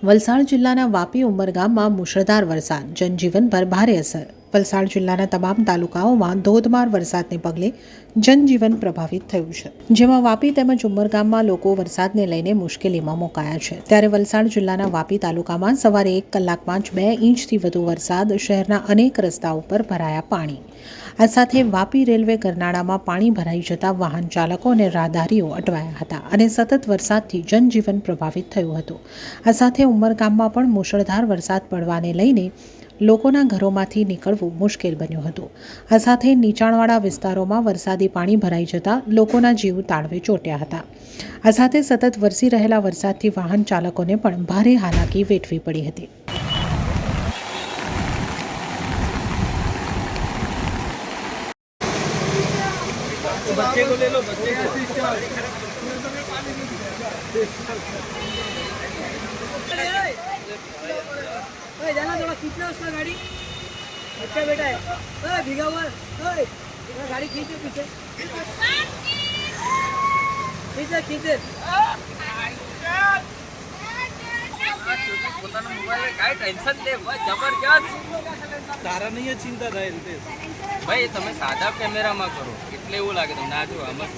વલસાડ જિલ્લાના વાપી ઉમરગામમાં મુશળધાર વરસાદ, જનજીવન પર ભારે અસર। વલસાડ જિલ્લાના તમામ તાલુકાઓમાં ધોધમાર વરસાદને પગલે જનજીવન પ્રભાવિત થયું છે, જેમાં વાપી તેમજ ઉમરગામમાં લોકો વરસાદને લઈને મુશ્કેલીમાં મુકાયા છે। ત્યારે વલસાડ જિલ્લાના વાપી તાલુકામાં સવારે 1 કલાકમાં જ 2 ઇંચથી વધુ વરસાદ શહેરના અનેક રસ્તાઓ પર ભરાયા પાણી। આ સાથે વાપી રેલવે ગરનાળામાં પાણી ભરાઈ જતા વાહન ચાલકો અને રાહદારીઓ અટવાયા હતા અને સતત વરસાદથી જનજીવન પ્રભાવિત થયું હતું। આ સાથે ઉમરગામમાં પણ મુશળધાર વરસાદ પડવાને લઈને લોકોના ઘરોમાંથી નીકળવું મુશ્કેલ બન્યું હતું। આ સાથે નીચાણવાળા વિસ્તારોમાં વરસાદી પાણી ભરાઈ જતા લોકોના જીવ તાળવે ચોંટ્યા હતા। આ સાથે સતત વરસી રહેલા વરસાદથી વાહન ચાલકોને પણ ભારે હાલાકી વેઠવી પડી હતી। बच्चे को ले लो, बच्चे को जाना थोड़ा खींचना उसका गाड़ी। अच्छा बेटा है भीगा हुआ गाड़ी खींचे पीछे खींचे खींचे टेंशन ले जबरदस्त तारा नहीं चिंता था भाई તમે સાદા કેમેરામાં કરો એટલે એવું લાગે તમને આ જો આમાં